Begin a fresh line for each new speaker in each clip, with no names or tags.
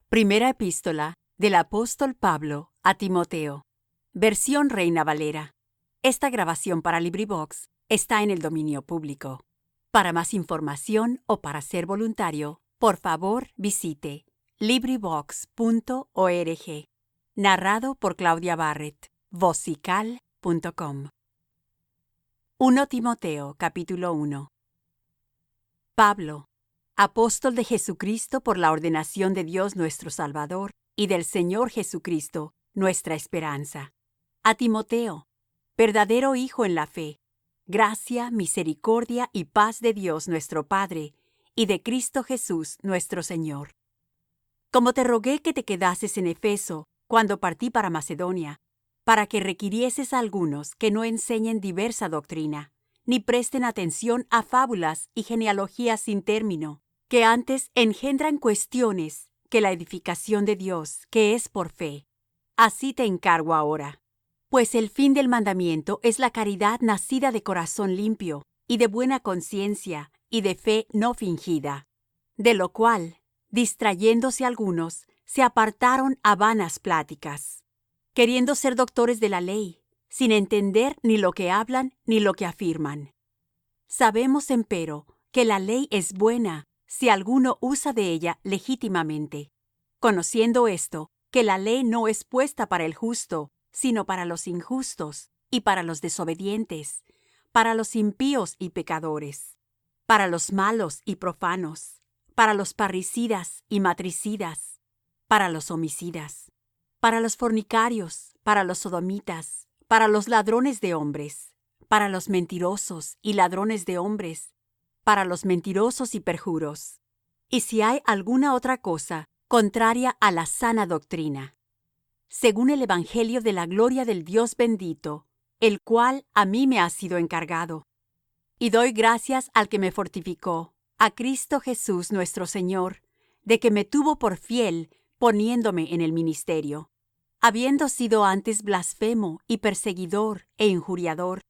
Primera epístola del apóstol Pablo a Timoteo. Versión Reina Valera. Esta grabación para LibriVox está en el dominio público. Para más información o para ser voluntario, por favor visite LibriVox.org. Narrado por Claudia Barrett. Vocical.com. 1 Timoteo capítulo 1. Pablo, apóstol de Jesucristo por la ordenación de Dios nuestro Salvador y del Señor Jesucristo, nuestra esperanza. A Timoteo, verdadero hijo en la fe, gracia, misericordia y paz de Dios nuestro Padre y de Cristo Jesús nuestro Señor. Como te rogué que te quedases en Efeso cuando partí para Macedonia, para que requirieses a algunos que no enseñen diversa doctrina, ni presten atención a fábulas y genealogías sin término, que antes engendran cuestiones que la edificación de Dios, que es por fe. Así te encargo ahora. Pues el fin del mandamiento es la caridad nacida de corazón limpio, y de buena conciencia, y de fe no fingida. De lo cual, distrayéndose algunos, se apartaron a vanas pláticas, queriendo ser doctores de la ley, sin entender ni lo que hablan ni lo que afirman. Sabemos, empero, que la ley es buena si alguno usa de ella legítimamente, conociendo esto, que la ley no es puesta para el justo, sino para los injustos, y para los desobedientes, para los impíos y pecadores, para los malos y profanos, para los parricidas y matricidas, para los homicidas, para los fornicarios, para los sodomitas, para los ladrones de hombres, para los mentirosos y ladrones de hombres, para los mentirosos y perjuros, y si hay alguna otra cosa contraria a la sana doctrina, según el evangelio de la gloria del Dios bendito, el cual a mí me ha sido encargado. Y doy gracias al que me fortificó, a Cristo Jesús nuestro Señor, de que me tuvo por fiel poniéndome en el ministerio, habiendo sido antes blasfemo y perseguidor e injuriador,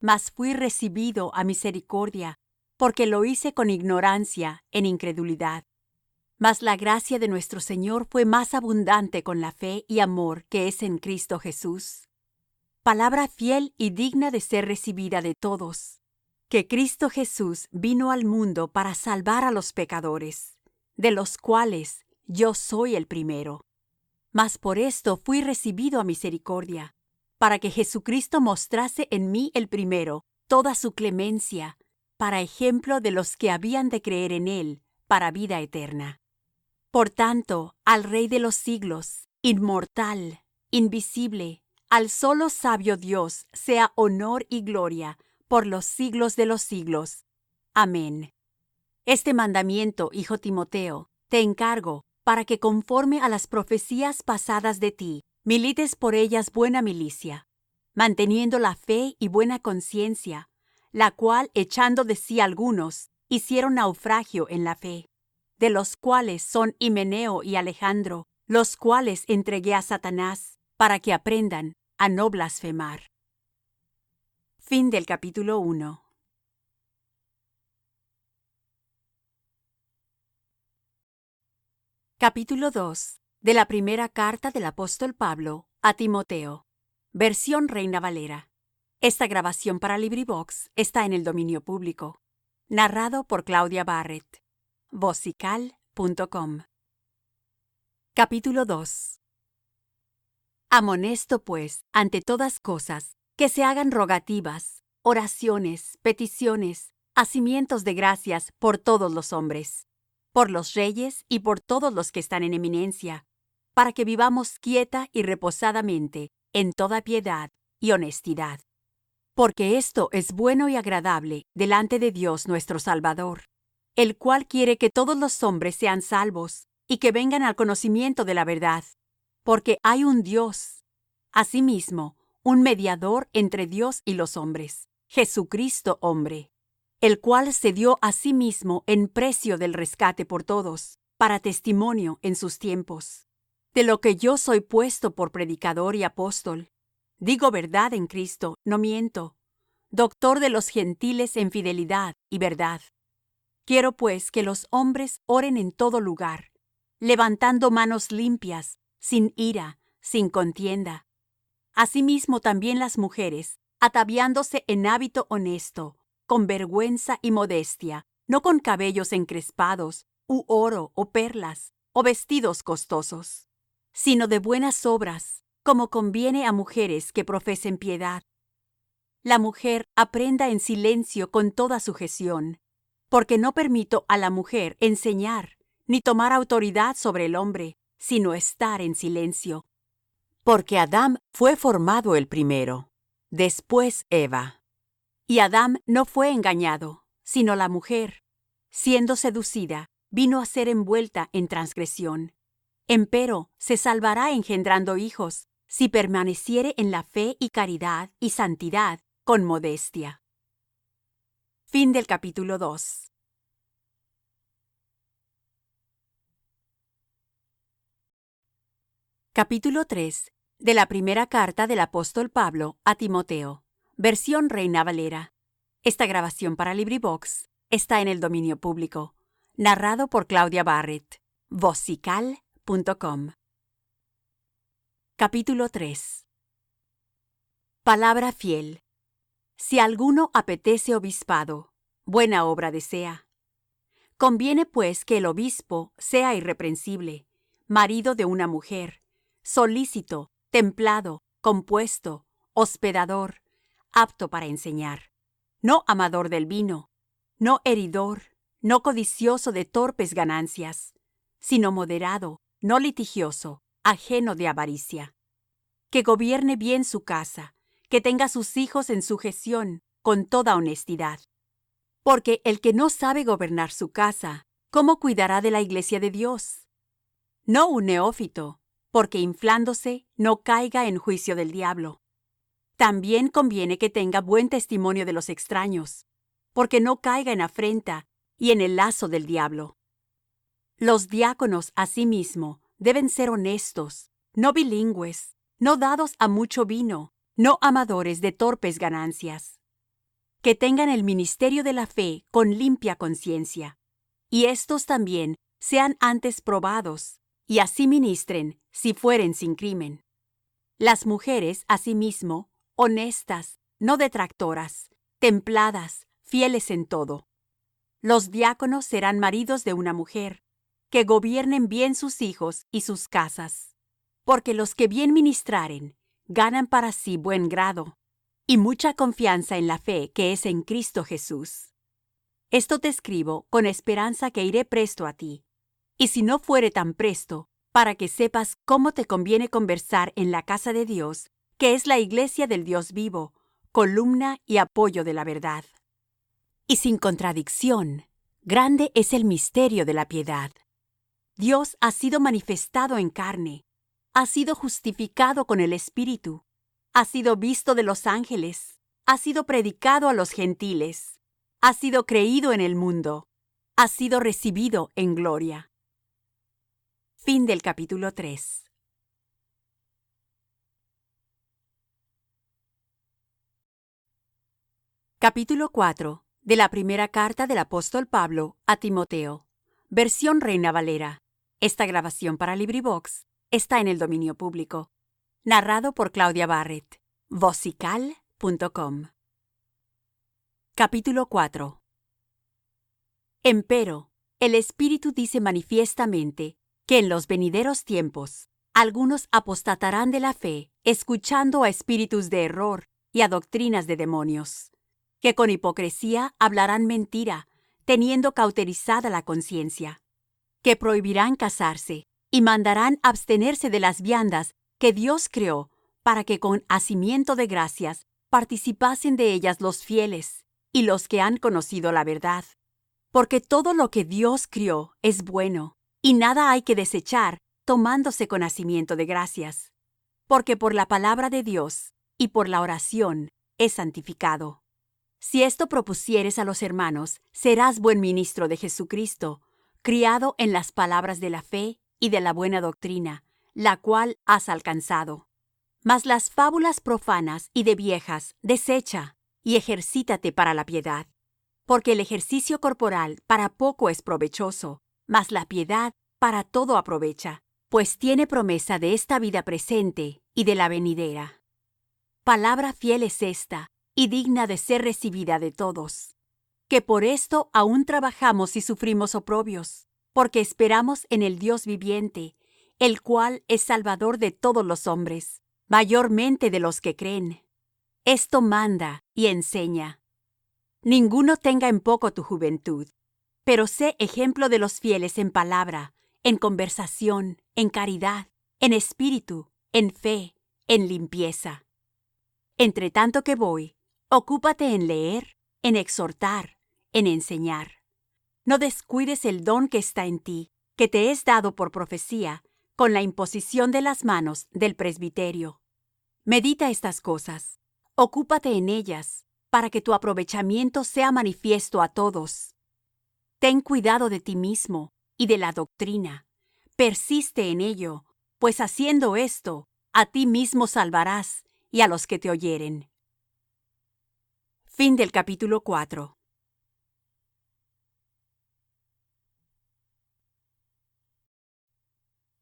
mas fui recibido a misericordia, porque lo hice con ignorancia, en incredulidad. Mas la gracia de nuestro Señor fue más abundante con la fe y amor que es en Cristo Jesús. Palabra fiel y digna de ser recibida de todos, que Cristo Jesús vino al mundo para salvar a los pecadores, de los cuales yo soy el primero. Mas por esto fui recibido a misericordia, para que Jesucristo mostrase en mí el primero toda su clemencia, para ejemplo de los que habían de creer en él para vida eterna. Por tanto, al Rey de los siglos, inmortal, invisible, al solo sabio Dios, sea honor y gloria por los siglos de los siglos. Amén. Este mandamiento, hijo Timoteo, te encargo, para que conforme a las profecías pasadas de ti, milites por ellas buena milicia, manteniendo la fe y buena conciencia, la cual, echando de sí algunos, hicieron naufragio en la fe, de los cuales son Himeneo y Alejandro, los cuales entregué a Satanás, para que aprendan a no blasfemar. Fin del capítulo 1. Capítulo 2 de la primera carta del apóstol Pablo a Timoteo. Versión Reina Valera. Esta grabación para LibriVox está en el dominio público. Narrado por Claudia Barrett. Vocical.com. Capítulo 2. Amonesto, pues, ante todas cosas, que se hagan rogativas, oraciones, peticiones, hacimientos de gracias por todos los hombres, por los reyes y por todos los que están en eminencia, para que vivamos quieta y reposadamente en toda piedad y honestidad. Porque esto es bueno y agradable delante de Dios nuestro Salvador, el cual quiere que todos los hombres sean salvos y que vengan al conocimiento de la verdad. Porque hay un Dios, asimismo, un mediador entre Dios y los hombres, Jesucristo hombre, el cual se dio a sí mismo en precio del rescate por todos, para testimonio en sus tiempos. De lo que yo soy puesto por predicador y apóstol, digo verdad en Cristo, no miento, doctor de los gentiles en fidelidad y verdad. Quiero pues que los hombres oren en todo lugar, levantando manos limpias, sin ira, sin contienda. Asimismo también las mujeres, ataviándose en hábito honesto, con vergüenza y modestia, no con cabellos encrespados, u oro, o perlas, o vestidos costosos, sino de buenas obras, como conviene a mujeres que profesen piedad. La mujer aprenda en silencio con toda sujeción, porque no permito a la mujer enseñar, ni tomar autoridad sobre el hombre, sino estar en silencio. Porque Adán fue formado el primero, después Eva. Y Adán no fue engañado, sino la mujer, siendo seducida, vino a ser envuelta en transgresión. Empero se salvará engendrando hijos, si permaneciere en la fe y caridad y santidad con modestia. Fin del capítulo 2. Capítulo 3 de la primera carta del apóstol Pablo a Timoteo. Versión Reina Valera. Esta grabación para LibriVox está en el dominio público. Narrado por Claudia Barrett. Vocical.com. Capítulo 3. Palabra fiel. Si alguno apetece obispado, buena obra desea. Conviene pues que el obispo sea irreprensible, marido de una mujer, solícito, templado, compuesto, hospedador, apto para enseñar, no amador del vino, no heridor, no codicioso de torpes ganancias, sino moderado, no litigioso, ajeno de avaricia. Que gobierne bien su casa, que tenga sus hijos en sujeción, con toda honestidad. Porque el que no sabe gobernar su casa, ¿cómo cuidará de la iglesia de Dios? No un neófito, porque inflándose no caiga en juicio del diablo. También conviene que tenga buen testimonio de los extraños, porque no caiga en afrenta y en el lazo del diablo. Los diáconos, asimismo, deben ser honestos, no bilingües, no dados a mucho vino, no amadores de torpes ganancias. Que tengan el ministerio de la fe con limpia conciencia, y éstos también sean antes probados, y así ministren, si fueren sin crimen. Las mujeres, asimismo, honestas, no detractoras, templadas, fieles en todo. Los diáconos serán maridos de una mujer, que gobiernen bien sus hijos y sus casas. Porque los que bien ministraren, ganan para sí buen grado, y mucha confianza en la fe que es en Cristo Jesús. Esto te escribo con esperanza que iré presto a ti, y si no fuere tan presto, para que sepas cómo te conviene conversar en la casa de Dios, que es la iglesia del Dios vivo, columna y apoyo de la verdad. Y sin contradicción, grande es el misterio de la piedad. Dios ha sido manifestado en carne, ha sido justificado con el Espíritu, ha sido visto de los ángeles, ha sido predicado a los gentiles, ha sido creído en el mundo, ha sido recibido en gloria. Fin del capítulo 3. Capítulo 4 de la primera carta del apóstol Pablo a Timoteo. Versión Reina Valera. Esta grabación para LibriVox está en el dominio público. Narrado por Claudia Barrett. Vocical.com. Capítulo 4. Empero, el Espíritu dice manifiestamente que en los venideros tiempos algunos apostatarán de la fe, escuchando a espíritus de error y a doctrinas de demonios, que con hipocresía hablarán mentira, teniendo cauterizada la conciencia, que prohibirán casarse y mandarán abstenerse de las viandas que Dios creó, para que con hacimiento de gracias participasen de ellas los fieles y los que han conocido la verdad. Porque todo lo que Dios crió es bueno, y nada hay que desechar tomándose con hacimiento de gracias, porque por la palabra de Dios y por la oración es santificado. Si esto propusieres a los hermanos, serás buen ministro de Jesucristo, criado en las palabras de la fe y de la buena doctrina, la cual has alcanzado. Mas las fábulas profanas y de viejas desecha, y ejercítate para la piedad. Porque el ejercicio corporal para poco es provechoso, mas la piedad para todo aprovecha, pues tiene promesa de esta vida presente y de la venidera. Palabra fiel es esta, y digna de ser recibida de todos, que por esto aún trabajamos y sufrimos oprobios, porque esperamos en el Dios viviente, el cual es Salvador de todos los hombres, mayormente de los que creen. Esto manda y enseña. Ninguno tenga en poco tu juventud, pero sé ejemplo de los fieles en palabra, en conversación, en caridad, en espíritu, en fe, en limpieza. Entre tanto que voy, ocúpate en leer, en exhortar, en enseñar. No descuides el don que está en ti, que te es dado por profecía, con la imposición de las manos del presbiterio. Medita estas cosas, ocúpate en ellas, para que tu aprovechamiento sea manifiesto a todos. Ten cuidado de ti mismo y de la doctrina. Persiste en ello, pues haciendo esto, a ti mismo salvarás y a los que te oyeren. Fin del capítulo 4.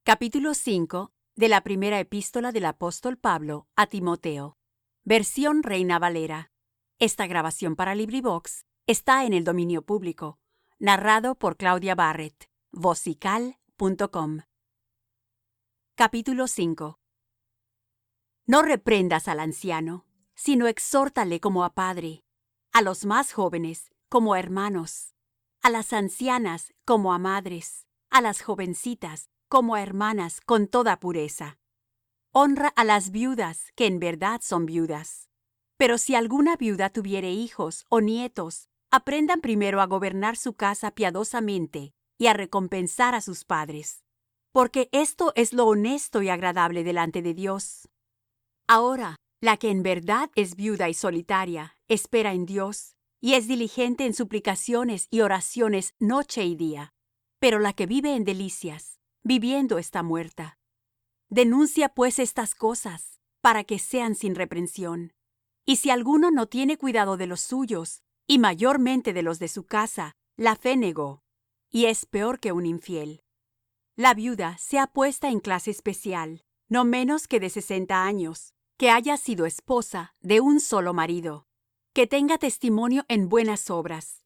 Capítulo 5 de la primera epístola del apóstol Pablo a Timoteo. Versión Reina Valera. Esta grabación para LibriVox está en el dominio público. Narrado por Claudia Barrett. Vocical.com. Capítulo 5. No reprendas al anciano, sino exhórtale como a padre, a los más jóvenes como a hermanos, a las ancianas como a madres, a las jovencitas como a hermanas con toda pureza. Honra a las viudas, que en verdad son viudas. Pero si alguna viuda tuviere hijos o nietos, aprendan primero a gobernar su casa piadosamente y a recompensar a sus padres, porque esto es lo honesto y agradable delante de Dios. Ahora, la que en verdad es viuda y solitaria, espera en Dios, y es diligente en suplicaciones y oraciones noche y día. Pero la que vive en delicias, viviendo está muerta. Denuncia pues estas cosas, para que sean sin reprensión. Y si alguno no tiene cuidado de los suyos, y mayormente de los de su casa, la fe negó, y es peor que un infiel. La viuda sea puesta en clase especial, no menos que de 60 años, que haya sido esposa de un solo marido, que tenga testimonio en buenas obras.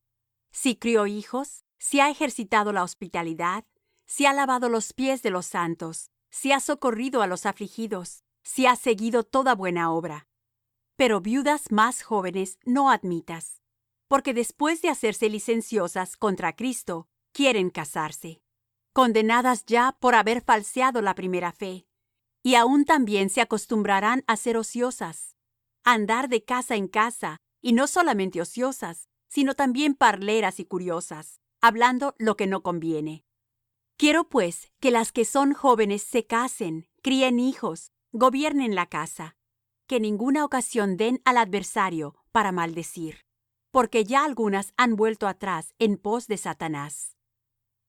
Si crió hijos, si ha ejercitado la hospitalidad, si ha lavado los pies de los santos, si ha socorrido a los afligidos, si ha seguido toda buena obra. Pero viudas más jóvenes no admitas, porque después de hacerse licenciosas contra Cristo, quieren casarse, condenadas ya por haber falseado la primera fe. Y aún también se acostumbrarán a ser ociosas, a andar de casa en casa, y no solamente ociosas, sino también parleras y curiosas, hablando lo que no conviene. Quiero pues que las que son jóvenes se casen, críen hijos, gobiernen la casa, que ninguna ocasión den al adversario para maldecir, porque ya algunas han vuelto atrás en pos de Satanás.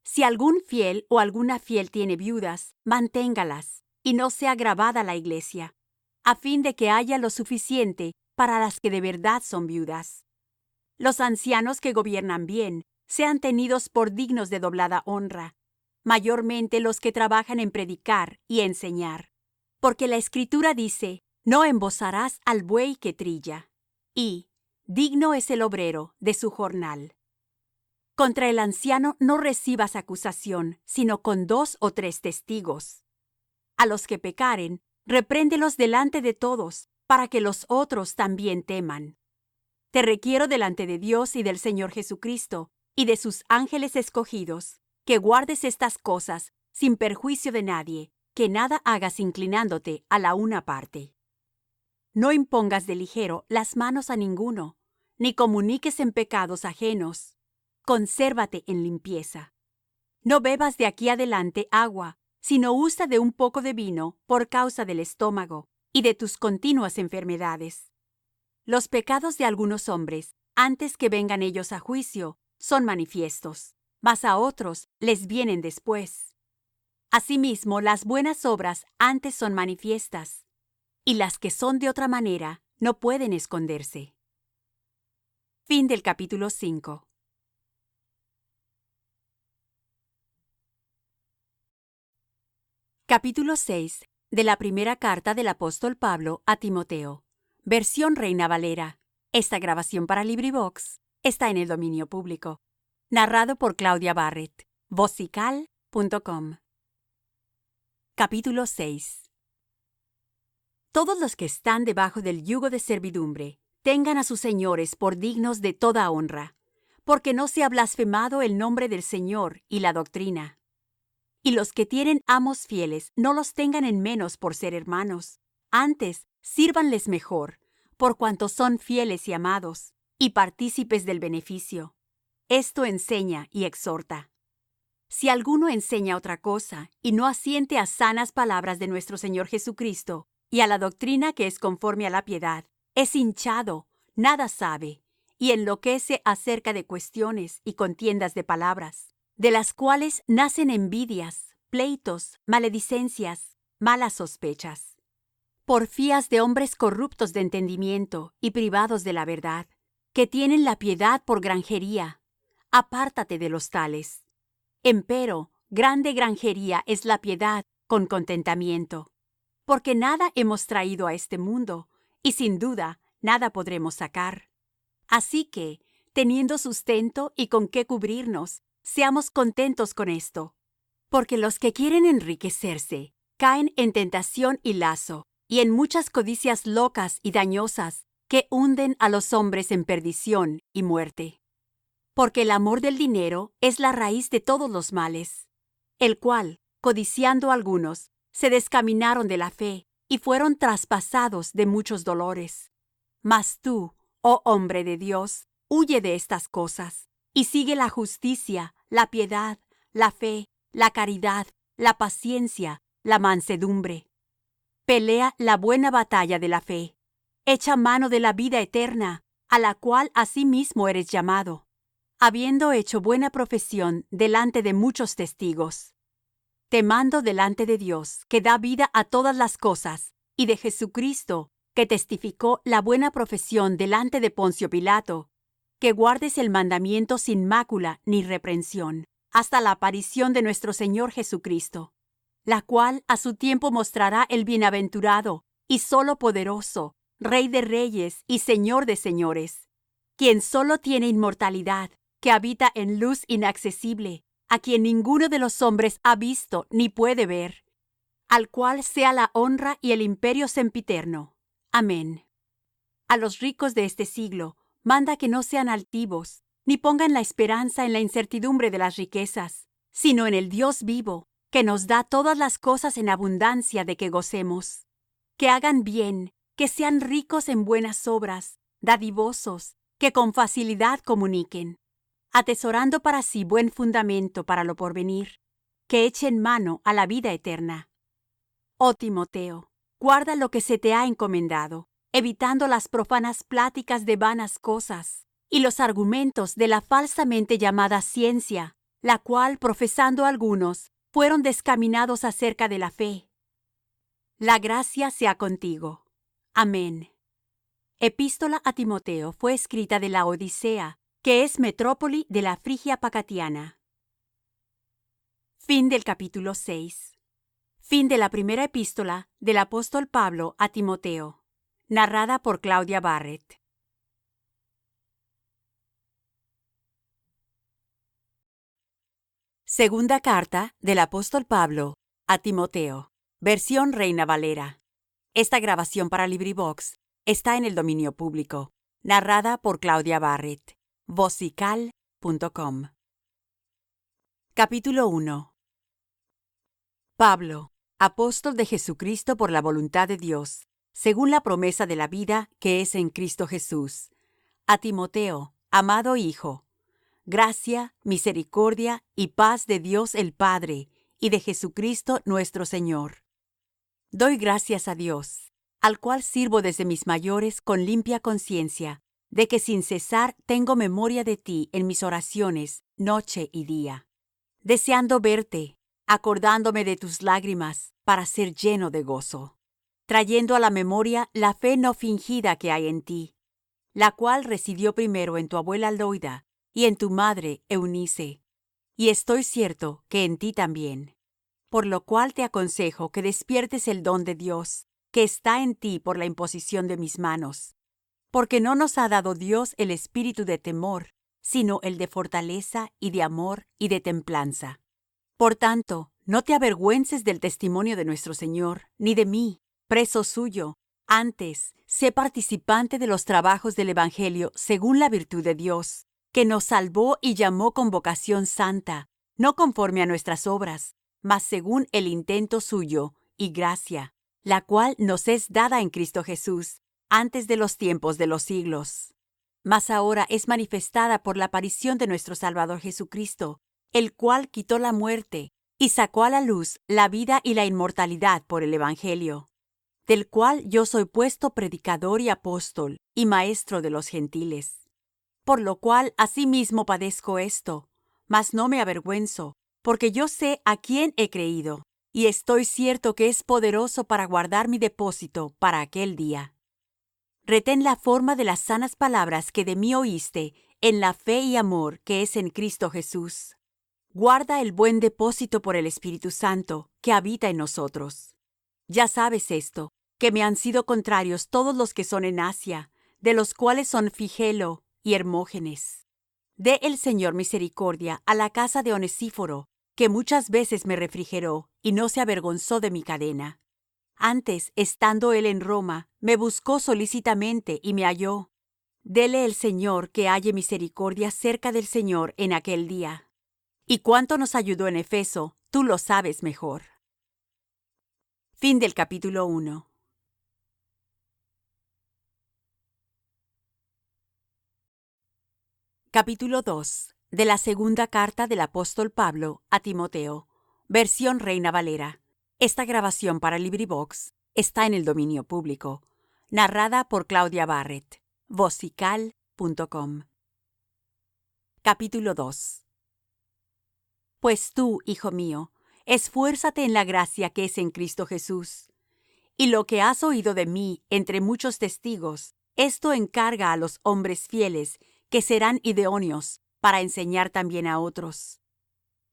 Si algún fiel o alguna fiel tiene viudas, manténgalas, y no sea gravada la iglesia, a fin de que haya lo suficiente para las que de verdad son viudas. Los ancianos que gobiernan bien sean tenidos por dignos de doblada honra, mayormente los que trabajan en predicar y enseñar. Porque la Escritura dice: no embozarás al buey que trilla, y digno es el obrero de su jornal. Contra el anciano no recibas acusación, sino con 2 o 3 testigos. A los que pecaren, repréndelos delante de todos, para que los otros también teman. Te requiero delante de Dios y del Señor Jesucristo, y de sus ángeles escogidos, que guardes estas cosas sin perjuicio de nadie, que nada hagas inclinándote a la una parte. No impongas de ligero las manos a ninguno, ni comuniques en pecados ajenos. Consérvate en limpieza. No bebas de aquí adelante agua, sino usa de un poco de vino por causa del estómago y de tus continuas enfermedades. Los pecados de algunos hombres, antes que vengan ellos a juicio, son manifiestos, mas a otros les vienen después. Asimismo, las buenas obras antes son manifiestas, y las que son de otra manera no pueden esconderse. Fin del capítulo 5. Capítulo 6 de la primera carta del apóstol Pablo a Timoteo. Versión Reina Valera. Esta grabación para LibriVox está en el dominio público. Narrado por Claudia Barrett. Vocical.com. Capítulo 6. Todos los que están debajo del yugo de servidumbre tengan a sus señores por dignos de toda honra, porque no sea blasfemado el nombre del Señor y la doctrina. Y los que tienen amos fieles no los tengan en menos por ser hermanos, antes sírvanles mejor, por cuanto son fieles y amados, y partícipes del beneficio. Esto enseña y exhorta. Si alguno enseña otra cosa y no asiente a sanas palabras de nuestro Señor Jesucristo y a la doctrina que es conforme a la piedad, es hinchado, nada sabe, y enloquece acerca de cuestiones y contiendas de palabras, de las cuales nacen envidias, pleitos, maledicencias, malas sospechas. Porfías de hombres corruptos de entendimiento y privados de la verdad, que tienen la piedad por granjería. Apártate de los tales. Empero, grande granjería es la piedad con contentamiento. Porque nada hemos traído a este mundo, y sin duda nada podremos sacar. Así que, teniendo sustento y con qué cubrirnos, seamos contentos con esto. Porque los que quieren enriquecerse caen en tentación y lazo, y en muchas codicias locas y dañosas que hunden a los hombres en perdición y muerte. Porque el amor del dinero es la raíz de todos los males, el cual, codiciando algunos, se descaminaron de la fe y fueron traspasados de muchos dolores. Mas tú, oh hombre de Dios, huye de estas cosas, y sigue la justicia, la piedad, la fe, la caridad, la paciencia, la mansedumbre. Pelea la buena batalla de la fe. Echa mano de la vida eterna, a la cual asimismo eres llamado, habiendo hecho buena profesión delante de muchos testigos. Te mando delante de Dios, que da vida a todas las cosas, y de Jesucristo, que testificó la buena profesión delante de Poncio Pilato, que guardes el mandamiento sin mácula ni reprensión, hasta la aparición de nuestro Señor Jesucristo, la cual a su tiempo mostrará el bienaventurado y solo poderoso, Rey de reyes y Señor de señores, quien solo tiene inmortalidad, que habita en luz inaccesible, a quien ninguno de los hombres ha visto ni puede ver, al cual sea la honra y el imperio sempiterno. Amén. A los ricos de este siglo manda que no sean altivos, ni pongan la esperanza en la incertidumbre de las riquezas, sino en el Dios vivo, que nos da todas las cosas en abundancia de que gocemos. Que hagan bien, que sean ricos en buenas obras, dadivosos, que con facilidad comuniquen, atesorando para sí buen fundamento para lo porvenir, que echen mano a la vida eterna. Oh Timoteo, guarda lo que se te ha encomendado, evitando las profanas pláticas de vanas cosas y los argumentos de la falsamente llamada ciencia, la cual, profesando algunos, fueron descaminados acerca de la fe. La gracia sea contigo. Amén. Epístola a Timoteo fue escrita de la Odisea, que es metrópoli de la Frigia Pacatiana. Fin del capítulo 6. Fin de la primera epístola del apóstol Pablo a Timoteo. Narrada por Claudia Barrett. Segunda carta del apóstol Pablo a Timoteo. Versión Reina Valera. Esta grabación para LibriVox está en el dominio público. Narrada por Claudia Barrett. Vocical.com. Capítulo 1. Pablo, apóstol de Jesucristo por la voluntad de Dios, según la promesa de la vida que es en Cristo Jesús. A Timoteo, amado hijo, gracia, misericordia y paz de Dios el Padre y de Jesucristo nuestro Señor. Doy gracias a Dios, al cual sirvo desde mis mayores con limpia conciencia, de que sin cesar tengo memoria de ti en mis oraciones, noche y día, deseando verte, acordándome de tus lágrimas, para ser lleno de gozo, trayendo a la memoria la fe no fingida que hay en ti, la cual residió primero en tu abuela Loida y en tu madre Eunice, y estoy cierto que en ti también. Por lo cual te aconsejo que despiertes el don de Dios, que está en ti por la imposición de mis manos. Porque no nos ha dado Dios el espíritu de temor, sino el de fortaleza y de amor y de templanza. Por tanto, no te avergüences del testimonio de nuestro Señor, ni de mí, preso suyo. Antes, sé participante de los trabajos del evangelio según la virtud de Dios, que nos salvó y llamó con vocación santa, no conforme a nuestras obras, mas según el intento suyo y gracia, la cual nos es dada en Cristo Jesús, antes de los tiempos de los siglos. Mas ahora es manifestada por la aparición de nuestro Salvador Jesucristo, el cual quitó la muerte y sacó a la luz la vida y la inmortalidad por el evangelio, del cual yo soy puesto predicador y apóstol y maestro de los gentiles. Por lo cual asimismo padezco esto, mas no me avergüenzo, porque yo sé a quién he creído, y estoy cierto que es poderoso para guardar mi depósito para aquel día. Retén la forma de las sanas palabras que de mí oíste en la fe y amor que es en Cristo Jesús. Guarda el buen depósito por el Espíritu Santo que habita en nosotros. Ya sabes esto, que me han sido contrarios todos los que son en Asia, de los cuales son Figelo y Hermógenes. Dé el Señor misericordia a la casa de Onesíforo, que muchas veces me refrigeró y no se avergonzó de mi cadena. Antes, estando él en Roma, me buscó solícitamente y me halló. Dele el Señor que halle misericordia cerca del Señor en aquel día. Y cuánto nos ayudó en Efeso, tú lo sabes mejor. Fin del capítulo 1. Capítulo 2. De la segunda carta del apóstol Pablo a Timoteo. Versión Reina Valera. Esta grabación para LibriVox está en el dominio público. Narrada por Claudia Barrett. Vocical.com. Capítulo 2. Pues tú, hijo mío, esfuérzate en la gracia que es en Cristo Jesús. Y lo que has oído de mí entre muchos testigos, esto encarga a los hombres fieles que serán idóneos para enseñar también a otros.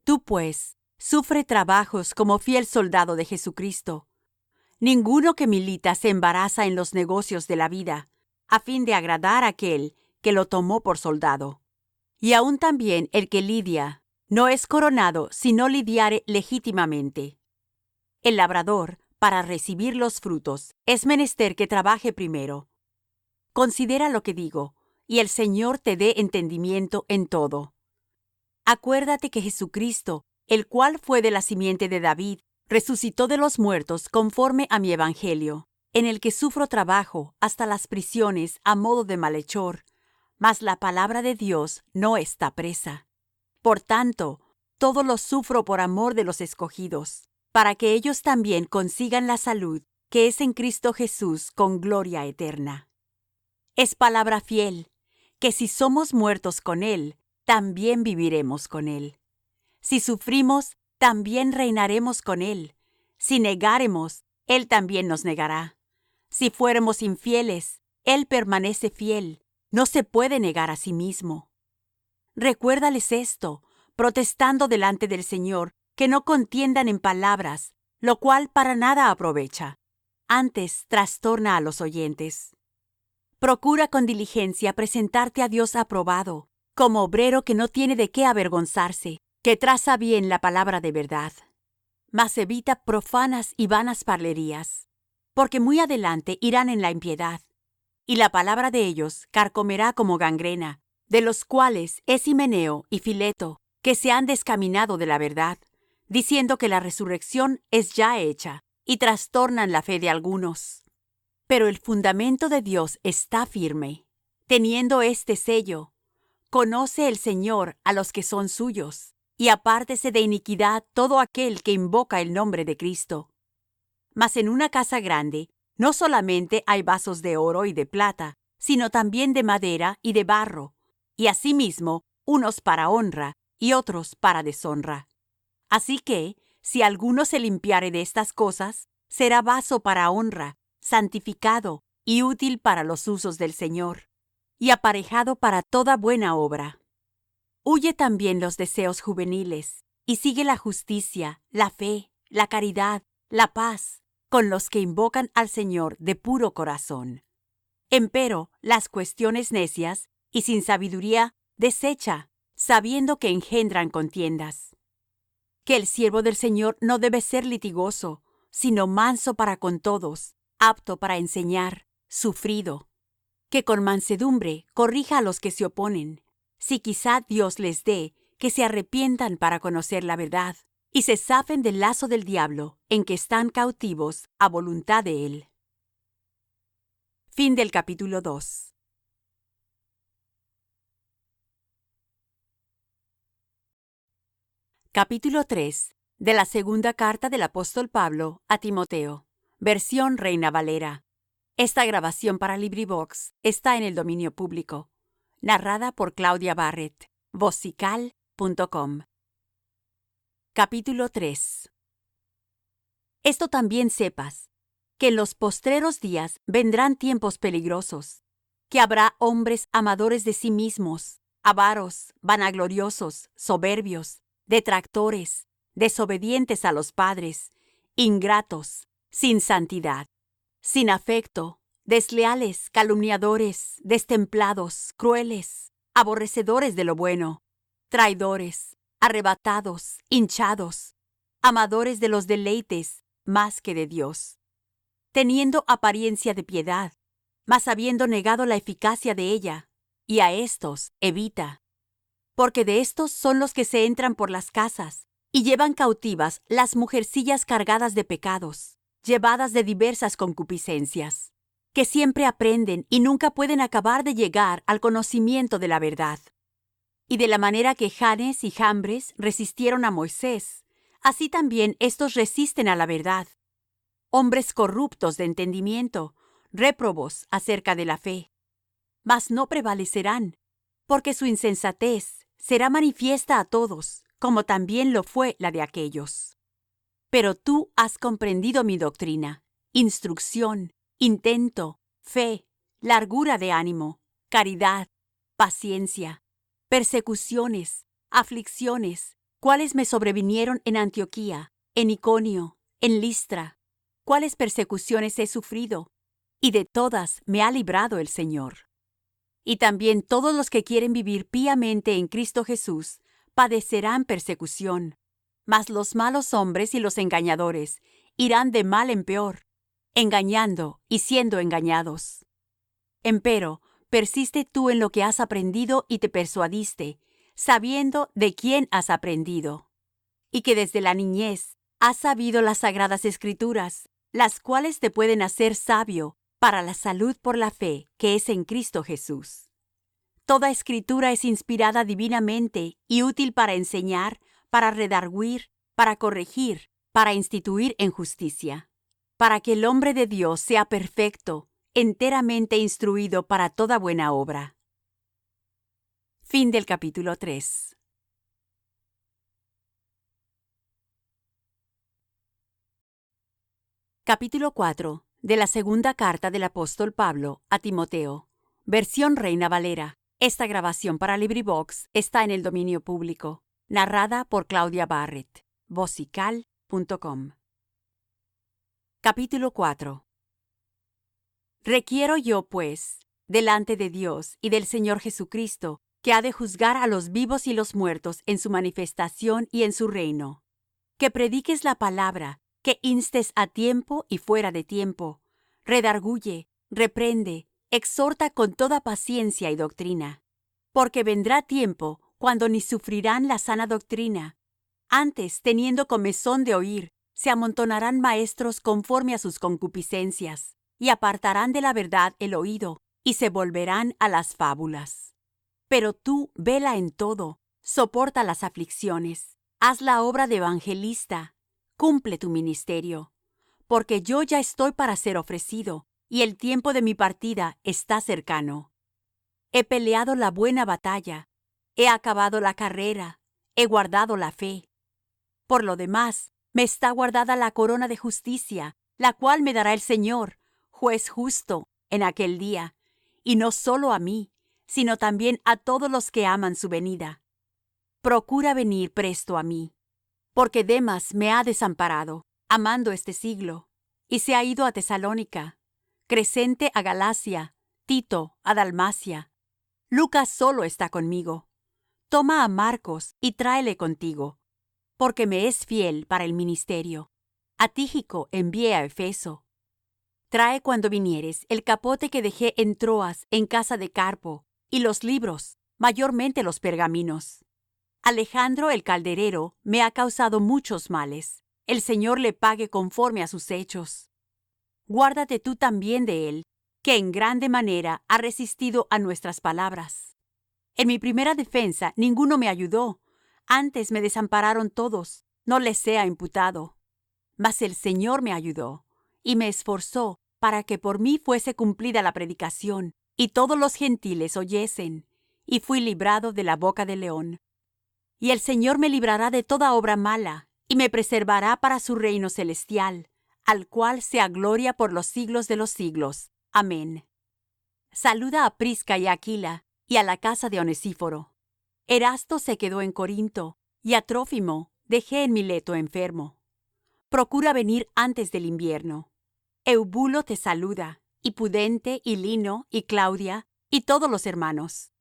Tú, pues, sufre trabajos como fiel soldado de Jesucristo. Ninguno que milita se embaraza en los negocios de la vida, a fin de agradar a aquel que lo tomó por soldado. Y aun también el que lidia no es coronado si no lidiare legítimamente. El labrador, para recibir los frutos, es menester que trabaje primero. Considera lo que digo, y el Señor te dé entendimiento en todo. Acuérdate que Jesucristo, el cual fue de la simiente de David, resucitó de los muertos conforme a mi evangelio, en el que sufro trabajo hasta las prisiones a modo de malhechor, mas la palabra de Dios no está presa. Por tanto, todo lo sufro por amor de los escogidos, para que ellos también consigan la salud que es en Cristo Jesús con gloria eterna. Es palabra fiel, que si somos muertos con Él, también viviremos con Él. Si sufrimos, también reinaremos con Él. Si negáremos, Él también nos negará. Si fuéramos infieles, Él permanece fiel, no se puede negar a sí mismo. Recuérdales esto, protestando delante del Señor, que no contiendan en palabras, lo cual para nada aprovecha. Antes trastorna a los oyentes. Procura con diligencia presentarte a Dios aprobado, como obrero que no tiene de qué avergonzarse, que traza bien la palabra de verdad. Mas evita profanas y vanas parlerías, porque muy adelante irán en la impiedad, y la palabra de ellos carcomerá como gangrena, de los cuales es Himeneo y Fileto, que se han descaminado de la verdad, diciendo que la resurrección es ya hecha, y trastornan la fe de algunos. Pero el fundamento de Dios está firme, teniendo este sello: conoce el Señor a los que son suyos, y apártese de iniquidad todo aquel que invoca el nombre de Cristo. Mas en una casa grande no solamente hay vasos de oro y de plata, sino también de madera y de barro, y asimismo unos para honra y otros para deshonra. Así que, si alguno se limpiare de estas cosas, será vaso para honra, santificado y útil para los usos del Señor, y aparejado para toda buena obra. Huye también los deseos juveniles, y sigue la justicia, la fe, la caridad, la paz, con los que invocan al Señor de puro corazón. Empero las cuestiones necias y sin sabiduría desecha, sabiendo que engendran contiendas. Que el siervo del Señor no debe ser litigoso, sino manso para con todos, apto para enseñar, sufrido. Que con mansedumbre corrija a los que se oponen, si quizá Dios les dé que se arrepientan para conocer la verdad, y se zafen del lazo del diablo, en que están cautivos a voluntad de él. Fin del capítulo 2. Capítulo 3 de la segunda carta del apóstol Pablo a Timoteo. Versión Reina Valera. Esta grabación para LibriVox está en el dominio público. Narrada por Claudia Barrett. Vocical.com. Capítulo 3. Esto también sepas, que en los postreros días vendrán tiempos peligrosos, que habrá hombres amadores de sí mismos, avaros, vanagloriosos, soberbios, detractores, desobedientes a los padres, ingratos, sin santidad, sin afecto, desleales, calumniadores, destemplados, crueles, aborrecedores de lo bueno, traidores, arrebatados, hinchados, amadores de los deleites más que de Dios, teniendo apariencia de piedad, mas habiendo negado la eficacia de ella, y a éstos evita. Porque de estos son los que se entran por las casas, y llevan cautivas las mujercillas cargadas de pecados, llevadas de diversas concupiscencias, que siempre aprenden y nunca pueden acabar de llegar al conocimiento de la verdad. Y de la manera que Janes y Jambres resistieron a Moisés, así también éstos resisten a la verdad. Hombres corruptos de entendimiento, réprobos acerca de la fe. Mas no prevalecerán, porque su insensatez será manifiesta a todos, como también lo fue la de aquellos. Pero tú has comprendido mi doctrina, instrucción, intento, fe, largura de ánimo, caridad, paciencia, persecuciones, aflicciones, cuales me sobrevinieron en Antioquía, en Iconio, en Listra, cuáles persecuciones he sufrido, y de todas me ha librado el Señor. Y también todos los que quieren vivir píamente en Cristo Jesús padecerán persecución, mas los malos hombres y los engañadores irán de mal en peor, engañando y siendo engañados. Empero, persiste tú en lo que has aprendido y te persuadiste, sabiendo de quién has aprendido, y que desde la niñez has sabido las sagradas Escrituras, las cuales te pueden hacer sabio para la salud por la fe que es en Cristo Jesús. Toda Escritura es inspirada divinamente y útil para enseñar, para redarguir, para corregir, para instituir en justicia, para que el hombre de Dios sea perfecto, enteramente instruido para toda buena obra. Fin del capítulo 3. Capítulo 4 de la segunda carta del apóstol Pablo a Timoteo. Versión Reina Valera. Esta grabación para LibriVox está en el dominio público. Narrada por Claudia Barrett. Vocical.com. Capítulo 4. Requiero yo, pues, delante de Dios y del Señor Jesucristo, que ha de juzgar a los vivos y los muertos en su manifestación y en su reino, que prediques la palabra, que instes a tiempo y fuera de tiempo, redarguye, reprende, exhorta con toda paciencia y doctrina. Porque vendrá tiempo cuando ni sufrirán la sana doctrina. Antes, teniendo comezón de oír, se amontonarán maestros conforme a sus concupiscencias, y apartarán de la verdad el oído, y se volverán a las fábulas. Pero tú vela en todo, soporta las aflicciones, haz la obra de evangelista, cumple tu ministerio. Porque yo ya estoy para ser ofrecido, y el tiempo de mi partida está cercano. He peleado la buena batalla, he acabado la carrera, he guardado la fe. Por lo demás, me está guardada la corona de justicia, la cual me dará el Señor, juez justo, en aquel día, y no solo a mí, sino también a todos los que aman su venida. Procura venir presto a mí. Porque Demas me ha desamparado, amando este siglo, y se ha ido a Tesalónica, Crescente a Galacia, Tito a Dalmacia. Lucas solo está conmigo. Toma a Marcos y tráele contigo, porque me es fiel para el ministerio. A Tíjico envié a Efeso. Trae cuando vinieres el capote que dejé en Troas en casa de Carpo, y los libros, mayormente los pergaminos. Alejandro el calderero me ha causado muchos males. El Señor le pague conforme a sus hechos. Guárdate tú también de él, que en grande manera ha resistido a nuestras palabras. En mi primera defensa ninguno me ayudó, antes me desampararon todos, no les sea imputado. Mas el Señor me ayudó, y me esforzó para que por mí fuese cumplida la predicación, y todos los gentiles oyesen, y fui librado de la boca del león. Y el Señor me librará de toda obra mala, y me preservará para su reino celestial, al cual sea gloria por los siglos de los siglos. Amén. Saluda a Prisca y a Aquila, y a la casa de Onesíforo. Erasto se quedó en Corinto, y a Trófimo dejé en Mileto enfermo. Procura venir antes del invierno. Eubulo te saluda, y Pudente, y Lino, y Claudia, y todos los hermanos.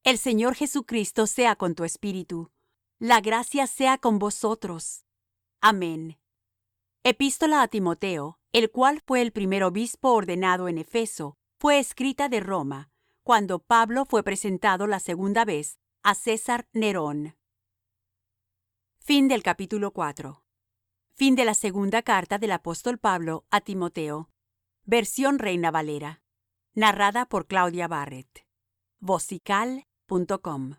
El Señor Jesucristo sea con tu espíritu. La gracia sea con vosotros. Amén. Epístola a Timoteo, el cual fue el primer obispo ordenado en Efeso, fue escrita de Roma, cuando Pablo fue presentado la segunda vez a César Nerón. Fin del capítulo 4. Fin de la segunda carta del apóstol Pablo a Timoteo. Versión Reina Valera. Narrada por Claudia Barrett. Vosical.com